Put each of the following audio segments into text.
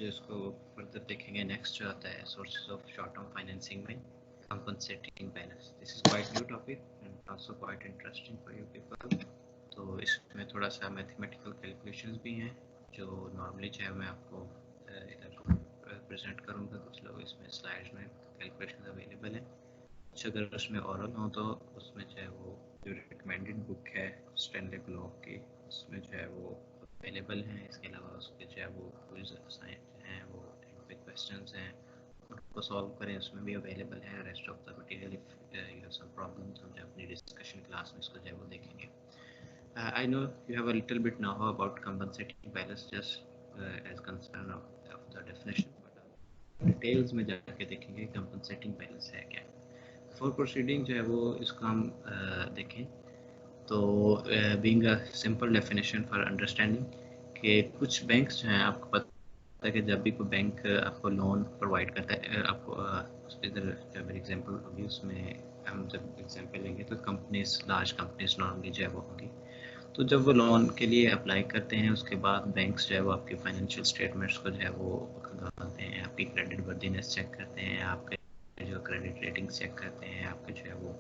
जो इसको फर्दर देखेंगे नेक्स्ट जो आता है sources of short term financing में compensating balance. This is quite new topic and also quite interesting for you people. तो इसमें थोड़ा सा मैथमेटिकल कैलकुलेशंस भी हैं जो नॉर्मली चाहे मैं आपको इधर प्रेजेंट करूँगा। कुछ लोग इसमें स्लाइड्स में कैलकुलेशंस अवेलेबल हैं, कुछ अगर उसमें ओरल हो तो उसमें चाहे वो जो रिकमेंडेड बुक है स्टैनले ब्लॉक की उसमें जो है वो अवेलेबल हैं। इसके अलावा उसके जो है वो क्विज हैं, वो क्वेश्चंस हैं, उनको सॉल्व करें, उसमें भी अवेलेबल है। Rest of the material if you have some problems हम जो अपनी डिस्कशन क्लास में इसको जो है वो देखेंगे। I know you have a little bit now about compensating balance just as concern of the definition, but details में जाके देखेंगे कंपनसेटिंग बैलेंस है क्या। फॉर प्रोसीडिंग जो है वो इसको हम देखें तो being a simple definition for understanding कि कुछ बैंक्स जो हैं आपको पता है कि जब भी कोई बैंक आपको लोन प्रोवाइड करता है, आपको इधर मेरी एग्जांपल होगी उसमें हम जब एग्जांपल लेंगे तो कंपनीज, लार्ज कंपनीज नॉर्मली जो है वो होंगी, तो जब वो लोन के लिए अप्लाई करते हैं उसके बाद बैंक्स जो है वो आपके फाइनेंशियल स्टेटमेंट्स को जो है वो खंगालते हैं, आपकी क्रेडिट वर्दीनेस चेक करते हैं, आपके जो क्रेडिट रेटिंग चेक करते हैं, आपके जो है वो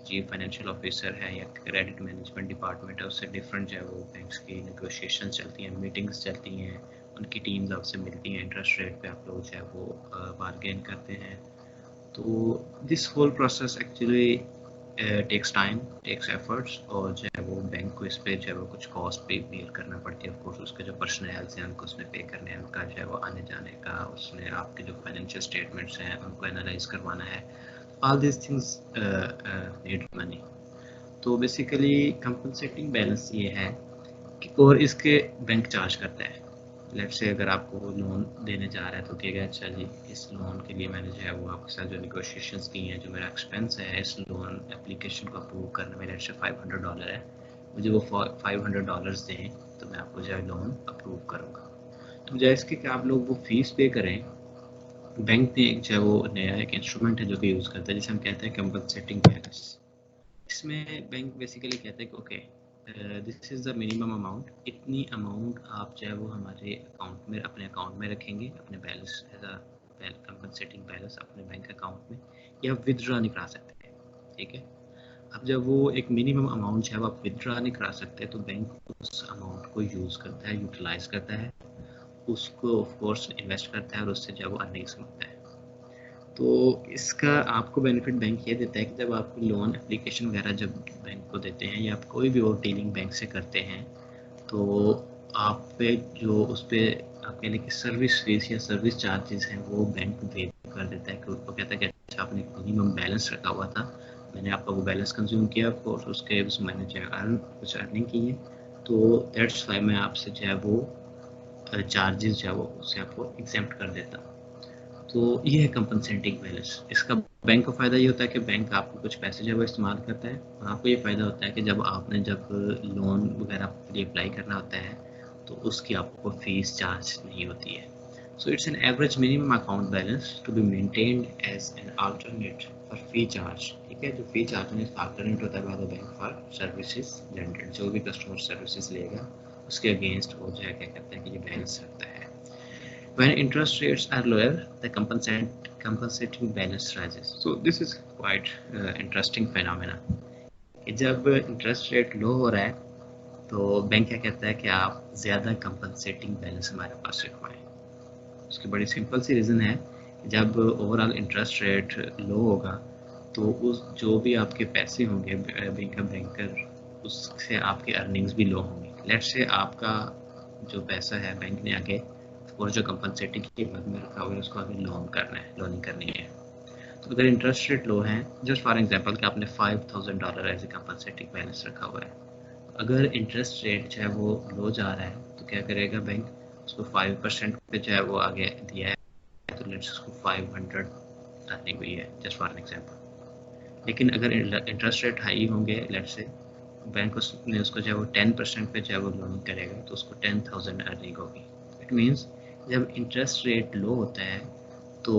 चीफ फाइनेंशियल ऑफिसर है या क्रेडिट मैनेजमेंट डिपार्टमेंट है, उससे डिफरेंट जो है वो बैंक्स की नेगोशिएशन चलती हैं, मीटिंग्स चलती हैं, उनकी टीम्स आपसे मिलती हैं, इंटरेस्ट रेट पे आप लोग जो है वो बार्गेन करते हैं। तो this whole process actually takes time, takes efforts, और जो है वो बैंक को इस पर जो है वो कुछ कॉस्ट पे बेयर करना पड़ती है। ऑफकोर्स उसके जो पर्सनल्स हैं उनको उसने पे करने हैं, उनका जो है वो आने जाने का, उसने आपके जो फाइनेंशियल स्टेटमेंट्स हैं उनको एनालाइज करवाना है। All these things need money. तो बेसिकली कंपनसेटिंग बैलेंस ये है कि और इसके बैंक चार्ज करता है। लेट से अगर आपको लोन देने जा रहा है तो कहेगा अच्छा जी इस लोन के लिए मैंने जो है वो आपके साथ जो निगोशिएशंस की हैं, जो मेरा एक्सपेंस है इस लोन एप्लीकेशन को अप्रूव करने में लेट से $500 है, मुझे वो $500 दें तो मैं आपको जो है लोन अप्रूव करूँगा। तो जैसे कि आप लोग वो फीस पे करें, बैंक ने एक जो है वो नया एक इंस्ट्रूमेंट है जो कि यूज़ करता है जिसे हम कहते हैं कंपनसेटिंग बैलेंस। इसमें बैंक बेसिकली कहता है कि okay this is the minimum amount, इतनी अमाउंट आप जो है वो हमारे अकाउंट में, अपने अकाउंट में रखेंगे, अपने balance as a compensating balance अपने बैंक अकाउंट में, या विदड्रॉ नहीं करा सकते, ठीक है। अब जब वो एक मिनिमम अमाउंट जो है वो आप विदड्रॉ नहीं करा सकते तो बैंक उस अमाउंट को यूज़ करता है, यूटिलाइज करता है, उसको ऑफ कोर्स इन्वेस्ट करता है और उससे जो है वो अर्निंग्स मिलता है। तो इसका आपको बेनिफिट बैंक ये देता है कि जब आप लोन एप्लीकेशन वगैरह जब बैंक को देते हैं या आप कोई भी और डीलिंग बैंक से करते हैं तो आप पे जो उस पर आपके लिए सर्विस फीस या सर्विस चार्जेस हैं वो बैंक वेव कर देता है कि वो कहता है कि अच्छा आपने मिनिमम बैलेंस रखा हुआ था, मैंने आपका वो बैलेंस कंज्यूम किया और उसके उस मैंने जो है कुछ अर्निंग की है, तो दैट्स वाई मैं आपसे जो है वो चार्जेस जो है वो उससे आपको एग्जेम्प्ट कर देता हूँ। तो ये है कंपनसेटिंग बैलेंस। इसका बैंक को फ़ायदा ये होता है कि बैंक आपको कुछ पैसे जो है वो इस्तेमाल करता है, और आपको ये फ़ायदा होता है कि जब आपने जब लोन वगैरह के लिए अप्लाई करना होता है तो उसकी आपको फीस चार्ज नहीं होती है। So it's an average minimum account balance to be maintained as an alternate for fee charge, ठीक है। जो फी चार्ज में अल्टरनेट होता है by the bank for services rendered, जो भी कस्टमर सर्विसेज लेगा उसके अगेंस्ट वो जो है क्या करता है कि ये बैलेंस रखता है। When interest rates are lower, the compensating balance rises. So this is quite interesting phenomena. जब इंटरेस्ट रेट लो हो रहा है तो बैंक क्या कहता है कि आप ज़्यादा कंपनसेटिंग बैलेंस हमारे पास रखवाएं। उसकी बड़ी सिंपल सी रीज़न है, जब ओवरऑल इंटरेस्ट रेट लो होगा तो उस जो भी आपके पैसे होंगे बैंक बैंकर उससे आपके अर्निंग्स भी लो होंगी। लेट्स से आपका जो पैसा है बैंक ने आगे और जो कंपनसेटिंग की मद में रखा हुआ है उसको आगे लोन करना है, लोनिंग करनी है। तो अगर इंटरेस्ट रेट लो है, जस्ट फॉर एग्जांपल कि आपने $5,000 एज ए कंपनसेटिंग बैलेंस रखा हुआ है, अगर इंटरेस्ट रेट जो है वो लो जा रहा है तो क्या करेगा बैंक, उसको 5% पे जो है वो आगे दिया है तो लेट्स उसको 500 अर्निंग हुई है, जस्ट फॉर एग्जाम्पल। लेकिन अगर इंटरेस्ट रेट हाई होंगे लेट्स से, बैंक उसने उसको जो है वो 10% पे जो है वो लोनिंग करेगा तो उसको 10,000 अर्निंग होगी। इट मीन्स जब इंटरेस्ट रेट लो होता है तो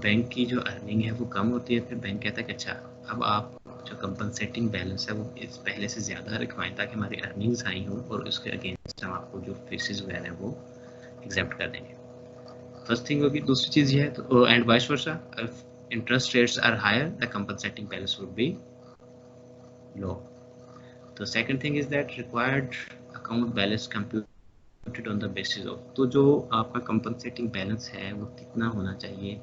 बैंक की जो अर्निंग है वो कम होती है, फिर बैंक कहता है कि अच्छा अब आप जो कंपनसेटिंग बैलेंस है वो इस पहले से ज़्यादा रखवाएं ताकि हमारी अर्निंग्स हाई हो और उसके अगेंस्ट हम आपको जो फीसेस वगैरह हैं वो एग्जेम्प्ट कर देंगे। फर्स्ट थिंग होगी। दूसरी चीज़ ये है तो and vice versa, if interest rates are higher the compensating balance would be low. तो second thing is that required account balance computed on the basis of, तो जो आपका कंपनसेटिंग बैलेंस है वो कितना होना चाहिए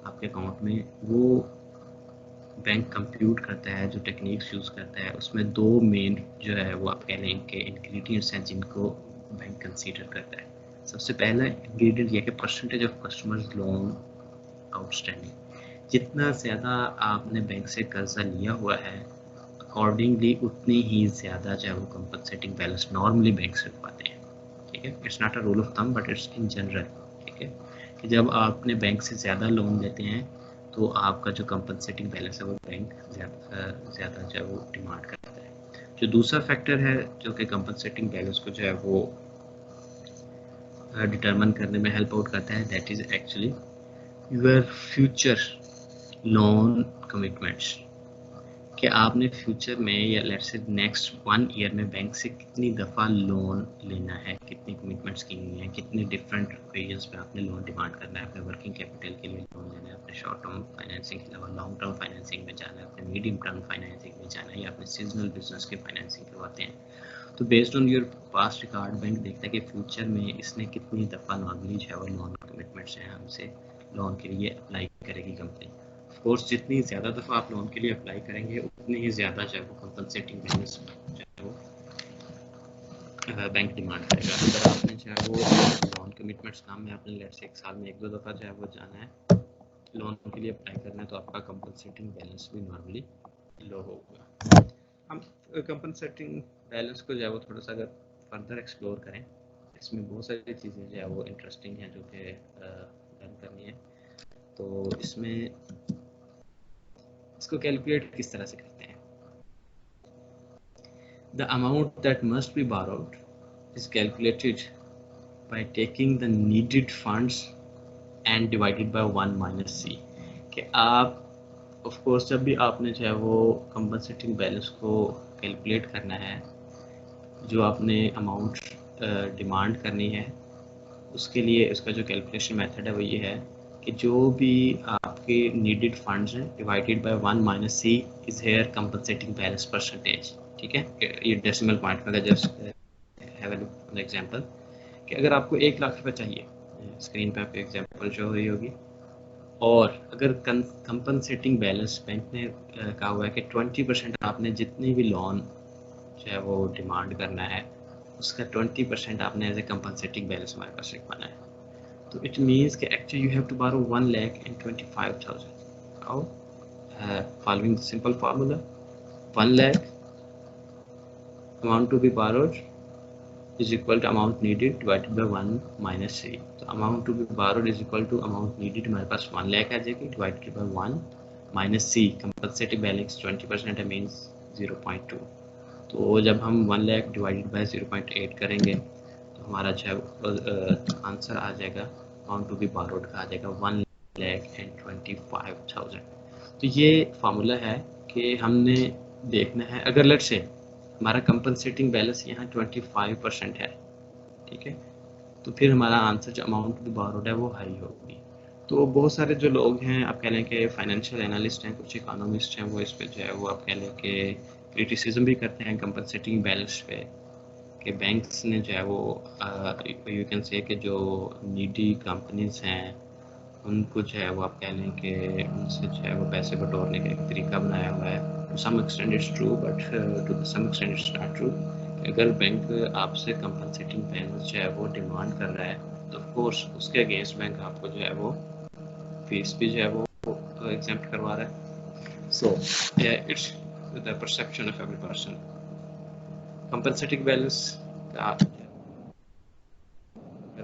आपके अकाउंट में, वो बैंक कंप्यूट करता है। जो टेक्निक्स यूज़ करता है उसमें दो मेन जो है वो आप कह लें इनके इंग्रेडिएंट्स हैं जिनको बैंक कंसीडर करता है। सबसे पहला इंग्रेडिएंट ये कि percentage of customers loan outstanding. जितना ज़्यादा आपने बैंक से कर्जा लिया हुआ है अकॉर्डिंगली उतनी ही ज़्यादा जो है वो कंपनसेटिंग बैलेंस नॉर्मली बैंक से पाते हैं। ठीक है, it's not a rule of thumb but it's in general. ठीक है, कि जब आपने बैंक से ज़्यादा लोन लेते हैं तो आपका जो कंपनसेटिंग बैलेंस है वो बैंक ज़्यादा जो है वो डिमांड करता है। जो दूसरा फैक्टर है जो कि कंपनसेटिंग बैलेंस को जो है वो डिटरमिन करने में हेल्प आउट करता है, that is actually your future loan commitments. कि आपने फ्यूचर में या लेट्स से नेक्स्ट 1 ईयर में बैंक से कितनी दफ़ा लोन लेना है, कितनी कमिटमेंट्स की हुई हैं, कितने डिफरेंट ओकेजन्स पे आपने लोन डिमांड करना है। अपने वर्किंग कैपिटल के लिए लोन लेना है, अपने शॉर्ट टर्म फाइनेंसिंग के अलावा लॉन्ग टर्म फाइनेंसिंग में जाना है, अपने मीडियम टर्म फाइनेंसिंग में जाना है, या अपने सीजनल बिजनेस के फाइनेंसिंग करवाते हैं। तो based on your past record bank देखता है कि फ्यूचर में इसने कितनी दफ़ा नॉर्मली जो है वो लोन कमिटमेंट्स हैं हमसे लोन के लिए अप्लाई करेगी कंपनी। कोर्स जितनी ज़्यादा दफ़ा आप लोन के लिए अप्लाई करेंगे उतनी ही ज़्यादा जो है वो कंपनसेटिंग बैलेंस जो है वो बैंक डिमांड करेगा। अगर आपने जो है वो लोन कमिटमेंट्स काम में आपने लेट से 1 साल में 1-2 दफ़ा जो है वो जाना है लोन के लिए अप्लाई करना है तो आपका कंपनसेटिंग बैलेंस भी नॉर्मली लो होगा। हम कंपनसेटिंग बैलेंस को जो है वो थोड़ा सा अगर फर्दर एक्सप्लोर करें, इसमें बहुत सारी चीज़ें जो है वो इंटरेस्टिंग हैं जो कि लर्न करनी है। तो इसमें इसको कैलकुलेट किस तरह से करते हैं। The amount that must be borrowed is calculated by taking the needed funds and divided by 1 minus C। कि आप ऑफ कोर्स जब भी आपने जो है वो कंपनसेटिंग बैलेंस को कैलकुलेट करना है, जो आपने अमाउंट डिमांड करनी है उसके लिए उसका जो कैलकुलेशन मेथड है वो ये है कि जो भी आपके नीडेड फंड्स हैं divided by 1 minus C is here compensating balance percentage. ठीक है, ये डेसिमल पॉइंट में just have a look on example कि अगर आपको 1 लाख रुपए चाहिए, स्क्रीन पे आपको एग्जांपल शो हो रही होगी, और अगर कंपनसेटिंग बैलेंस बैंक ने कहा हुआ है कि 20% आपने जितनी भी लोन जो है वो डिमांड करना है उसका 20% आपने एज ए कंपनसेटिंग बैलेंस हमारे पास रखवाना है। तो इट मीन्स कि एक्चुअली यू हैव टू बारो 1,25,000। How? Following the simple formula, 1 lakh amount to be borrowed is equal to amount needed divided by 1 minus C। तो amount to be borrowed is equal to amount needed हमारे पास 1 lakh आ जाएगी divided by 1 minus C, compensating balance 20% means 0.2। तो जब हम 1 lakh divided by 0.8 करेंगे तो हमारा जो है आंसर आ जाएगा अमाउंट टू बी बारोड का आ जाएगा 1,25,000। तो ये फार्मूला है कि हमने देखना है अगर लेट्स से हमारा कंपनसेटिंग बैलेंस यहाँ 25% है, ठीक है, तो फिर हमारा आंसर जो अमाउंट टू बी बारोड है वो हाई होगी। तो बहुत सारे जो लोग हैं आप कह लें कि फाइनेंशियल एनालिस्ट हैं, कुछ इकोनॉमिस्ट हैं, वो इस पर जो है वो आप कह लें कि क्रिटिसिज्म भी करते हैं कंपनसेटिंग बैलेंस पे कि बैंक्स ने जो है वो यू कैन से कि जो नीडी कंपनीज हैं उनको जो है वो आप कह लें कि उनसे जो है वो पैसे बटोरने का एक तरीका बनाया हुआ है। To some extent it's true but to some extent it's not true. अगर बैंक आपसे कंपनसेटिंग बैलेंस जो है वो डिमांड कर रहा है तो ऑफ कोर्स उसके अगेंस्ट बैंक आपको जो है वो फीस भी जो है वो एग्जेम्प्ट करवा रहा है। So it's the perception of every person. Compensating balance का आप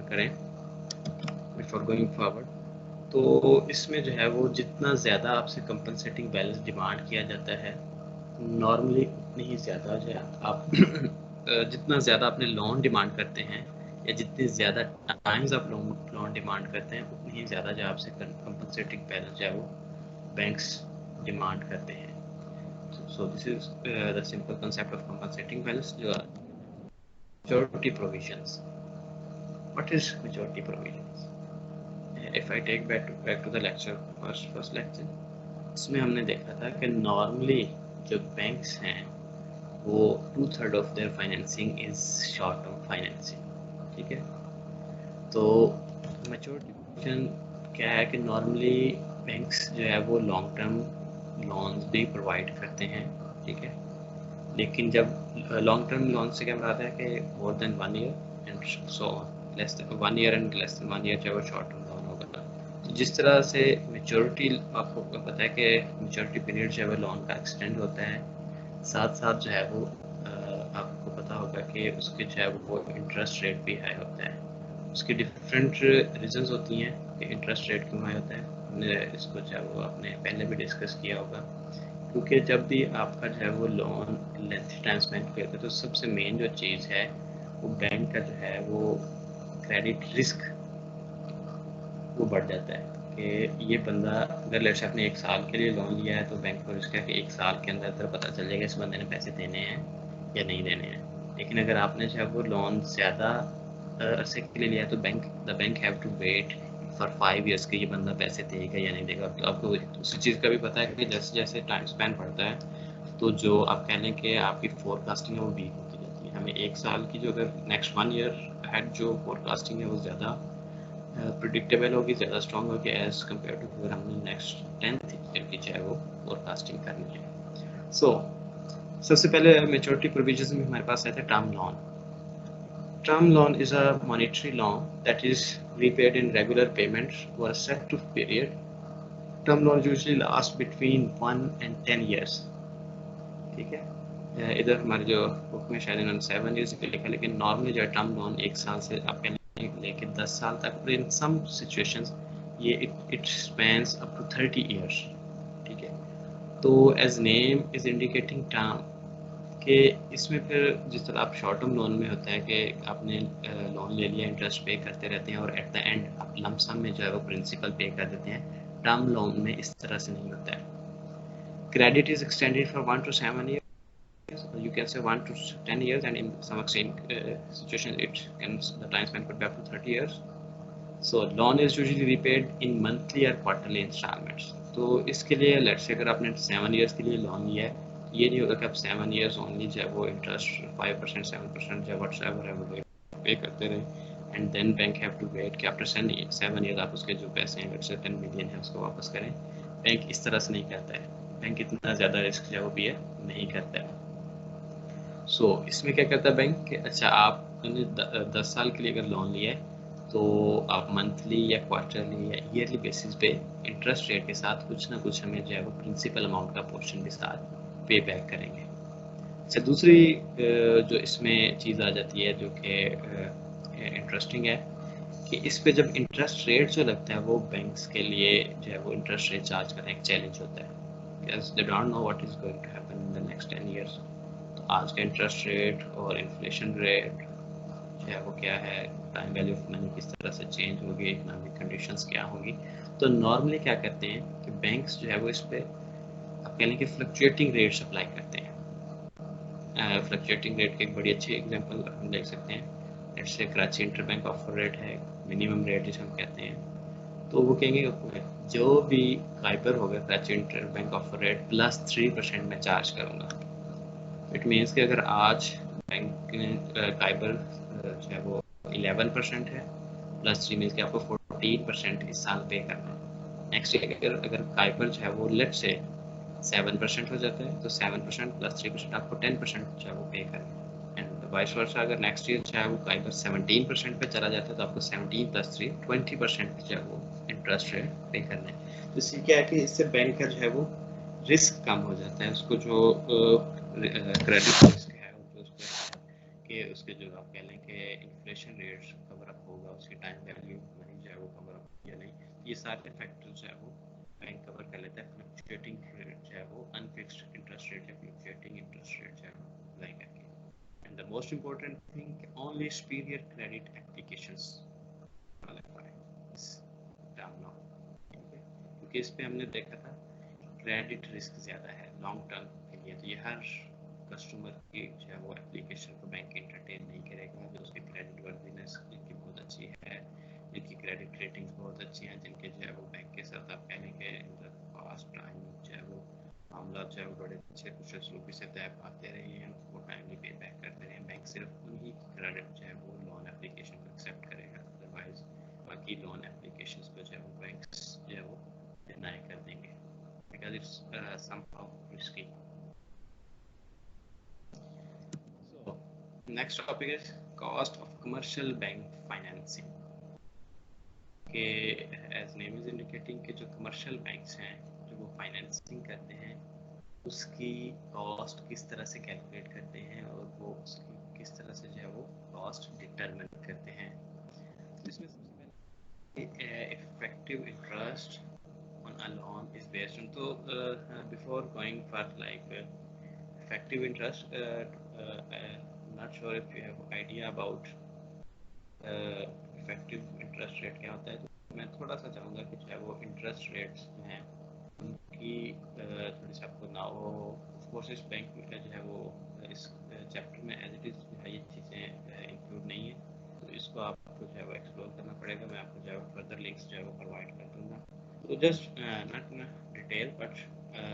करें बिफोर गोइंग फॉरवर्ड, तो इसमें जो है वो जितना ज़्यादा आपसे कंपनसेटिंग बैलेंस डिमांड किया जाता है नॉर्मली उतनी ही ज़्यादा जो है आप जितना ज़्यादा अपने लोन डिमांड करते हैं या जितनी ज़्यादा टाइम्स आप लोन डिमांड करते हैं उतनी ही ज़्यादा जो आपसे कंपनसेटिंग बैलेंस जो है वो बैंक्स डिमांड करते हैं। So this is the simple concept of compensating balance. जो maturity provisions, What is maturity provisions? If I take back to the lecture, first lecture, इसमें हमने देखा था कि नॉर्मली जो बैंक्स हैं वो 2/3 of their financing is short term financing, ठीक है। तो मैच्योरिटी क्या है कि नॉर्मली बैंक्स जो है वो लॉन्ग टर्म लोन्स भी प्रोवाइड करते हैं, ठीक है। लेकिन जब लॉन्ग टर्म लोन से क्या मराद है कि more than 1 year and so less than 1 year and less than 1 year जो है शॉर्ट टर्म लोन होगा। तो जिस तरह से मेच्योरिटी, आपको पता है कि मेच्योरिटी पीरियड जो है लोन का एक्सटेंड होता है, साथ साथ जो है वो आपको पता होगा कि उसके जो है वो इंटरेस्ट रेट भी हाई होता है। उसकी डिफरेंट रीजंस होती हैं कि इंटरेस्ट रेट क्यों हाई होता है। हमने इसको जो है वो आपने पहले भी डिस्कस किया होगा, क्योंकि जब भी आपका जो है वो लोन लेंथ टाइम स्पेंड करते हैं तो सबसे मेन जो चीज़ है वो बैंक का जो है वो क्रेडिट रिस्क वो बढ़ जाता है कि ये बंदा अगर लेट्स से आपने 1 साल के लिए लोन लिया है तो बैंक को रिस्क है कि 1 साल के अंदर पता चल जाएगा इस बंदे ने पैसे देने हैं या नहीं देने हैं। लेकिन अगर आपने जो है वो लोन ज़्यादा अरसे के लिए लिया है तो the bank have to wait for 5 years के ये बंदा पैसे देगा या नहीं देगा। तो आपको उसी चीज़ का भी पता है कि जैसे जैसे टाइम स्पेंड बढ़ता है तो जो आप कह लें कि आपकी फोरकास्टिंग है वो वीक होती जाती है। हमें 1 साल की जो अगर नेक्स्ट 1 ईयर हैड जो फोरकास्टिंग है वो ज़्यादा प्रिडिक्टेबल होगी, ज़्यादा स्ट्रॉन्ग होगी एज़ कम्पेयर टू अगर हमने नेक्स्ट 10th ईयर की चाहे वो फोरकास्टिंग करनी है। सो सबसे पहले मेच्योरिटी प्रोविजंस में हमारे पास आया था term loan. Term loan is a monetary loan that is repaid in regular payments for a set to period. Term loans usually last between 1 and 10 years. ठीक है, इधर हमारे जो बुक में शायद इन्होंने 7 years के लिखा, लेकिन नॉर्मली जो टर्म लोन 1 साल से आपके लेके 10 साल तक, और इन सम सिचुएशंस ये it spans up to 30 years, ठीक है। तो as name is indicating term कि इसमें फिर जिस तरह आप शॉर्ट टर्म लोन में होता है कि आपने लोन ले लिया, इंटरेस्ट पे करते रहते हैं और एट द एंड आप लमसम में जो है वो प्रिंसिपल पे कर देते हैं। टर्म लोन में इस तरह से नहीं होता है। Credit is extended for 1 to 7 years, you can say 1 to 10 years, and in some extreme situation it can, the time span could be up to 30 years. So loan is usually repaid in monthly or quarterly installments. तो इसके लिए let's say अगर आपने 7 years के लिए loan लिया है, ये नहीं होगा कि आप 7 years ओनली जो है वो इंटरेस्ट 5% 7% जो व्हाट्सएवर है वो पे करते रहे and then bank have to wait कि आफ्टर 7 years आप उसके जो पैसे हैं लेट्स से 10 million है उसको वापस करें। बैंक इस तरह से नहीं करता है, बैंक इतना ज़्यादा रिस्क जो है वो भी है नहीं करता है। सो इसमें क्या करता है बैंक कि अच्छा आपने 10 साल के लिए अगर लोन लिया है तो आप मंथली या क्वार्टरली या ईयरली बेसिस पे इंटरेस्ट रेट के साथ कुछ ना कुछ हमें जो है वो प्रिंसिपल अमाउंट का पोर्शन के साथ पे बैक करेंगे। अच्छा, दूसरी जो इसमें चीज़ आ जाती है जो कि इंटरेस्टिंग है कि इस पे जब इंटरेस्ट रेट जो लगता है वो बैंक्स के लिए जो है वो इंटरेस्ट रेट चार्ज करना एक चैलेंज होता है, because they don't know what is going to happen in the next 10 years। तो आज का इंटरेस्ट रेट और इन्फ्लेशन रेट जो है वो क्या है, टाइम वैल्यू ऑफ मनी किस तरह से चेंज होगी, इकोनॉमिक कंडीशंस क्या होंगी। तो नॉर्मली क्या करते हैं कि बैंक्स जो है वो इस पे आप कह लें कि फ्लक्चुएटिंग रेट्स अप्लाई करते हैं। फ्लक्चुएटिंग रेट की एक बड़ी अच्छी एग्जांपल हम देख सकते हैं। Let's say Karachi interbank offer rate है, मिनिमम रेट जिसे हम कहते हैं। तो वो कहेंगे जो भी काइबर होगा Karachi interbank offer rate plus 3% में चार्ज करूँगा। इट मीन्स कि अगर आज बैंक ने काइबर जो है वो 11% है प्लस 3 मीन्स कि आपको 14% इस साल पे करना है। नेक्स्ट ईयर अगर काइबर जो है वो लेट से 7% हो जाता है तो 7% प्लस 3% आपको 10% जो है वो पे करना है। एंड वाइस वर्सा अगर नेक्स्ट ईयर जो है वो काइबर 17% पे चला जाता है तो आपको 17 प्लस 3 20% जो है वो इंटरेस्ट रेट पे करना है। तो इससे क्या है कि इससे बैंक का जो है वो रिस्क कम हो जाता है, उसको जो क्रेडिट रिस्क है जो उसको कि उसके जो आप कह लें कि इन्फ्लेशन रेट कवर अप होगा, उसकी टाइम वैल्यू मनी जो है वो कवर अप या नहीं, ये सारे फैक्टर जो है वो बैंक कवर कर लेता है। फ्लक्चुएटिंग रेट जो है वो अनफिक्स्ड इंटरेस्ट रेट या फ्लक्चुएटिंग इंटरेस्ट रेट जो है वो अप्लाई करके। And the most important thing, only superior credit applications qualify इस टर्म लॉ, क्योंकि इस पे हमने देखा था क्रेडिट रिस्क ज़्यादा है लॉन्ग टर्म के लिए। तो ये हर कस्टमर की जो है वो एप्लीकेशन को बैंक इंटरटेन नहीं करेगा जो उसके क्रेडिट वर्दीनेस की बहुत बहुत अच्छी है, जिनकी क्रेडिट रेटिंग्स बहुत अच्छी हैं, जिनके जो है वो बैंक के साथ आप कहने के इन द पास्ट टाइम जो है वो मामला जो है वो बड़े अच्छे कुशल सलूकी से तय पाते रहे हैं, वो टाइमली पे बैक करते रहे हैं। बैंक सिर्फ उन्हीं की क्रेडिट जो है वो लोन एप्लीकेशन को एक्सेप्ट करेगा, अदरवाइज बाकी लोन एप्लीकेशंस को जो है वो बैंक्स जो है वो डिनाई कर देंगे, because it's somehow risky. So next topic is cost of commercial bank financing. के एज नेम इज इंडिकेटिंग कि जो कमर्शियल बैंक्स हैं जो वो फाइनेंसिंग करते हैं उसकी कॉस्ट किस तरह से कैलकुलेट करते हैं और वो उसकी किस तरह से जो है वो कॉस्ट डिटरमिन करते हैं। तो इसमें सबसे पहले effective interest on a loan is based on, तो before going for like effective interest, not sure if you have idea about effective interest rate क्या होता है। तो मैं थोड़ा सा चाहूँगा कि जो है वो इंटरेस्ट रेट्स हैं उनकी थोड़ी सी आपको ना हो। ऑफकोर्स इस बैंक में जो है वो इस चैप्टर में एज इट इज़ जो है ये चीज़ें इंक्लूड नहीं है, तो इसको आपको जो है वो एक्सप्लोर करना पड़ेगा। मैं आपको जो है वो फर्दर लिंक्स जो है वो प्रोवाइड कर दूँगा। तो just not in detail but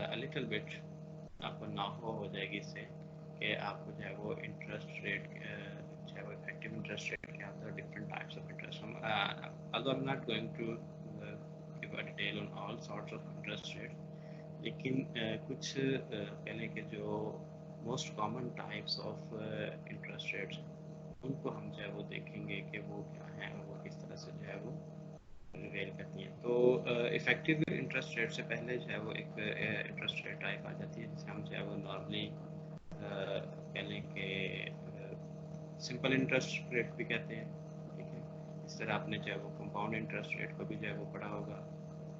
a little bit आपको ना हो जाएगी इससे कि आपको जो है वो इंटरेस्ट रेट जो है वो इफेक्टिव इंटरेस्ट रेट क्या होता है, डिफरेंट टाइप्स ऑफ इंटरेस्ट। हम although I'm not going to give a detail on all sorts of interest rate, लेकिन कुछ कहने के जो most common types of interest rates उनको हम जो है वो देखेंगे कि वो क्या हैं और वो किस तरह से जो है वो रिवेल करती हैं। तो इफेक्टिव इंटरेस्ट रेट से पहले जो है वो एक इंटरेस्ट रेट टाइप आ जाती है जिसे हम जो है वो नॉर्मली कहने के सिंपल इंटरेस्ट रेट भी कहते हैं, ठीक है। इस तरह आपने जो है वो कंपाउंड इंटरेस्ट रेट को भी जो है वो पढ़ा होगा।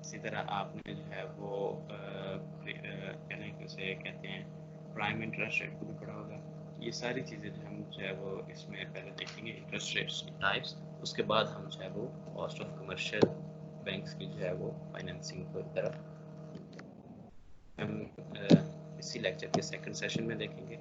इसी तरह आपने जो है वो कहने के उसे कहते हैं प्राइम इंटरेस्ट रेट को भी पढ़ा होगा। ये सारी चीज़ें जो हम जो है वो इसमें पहले देखेंगे इंटरेस्ट रेट्स की टाइप्स, उसके बाद हम जो है वो कॉस्ट ऑफ कमर्शियल बैंक्स की जो है वो फाइनेंसिंग की तरफ हम इसी लेक्चर के सेकंड सेशन में देखेंगे।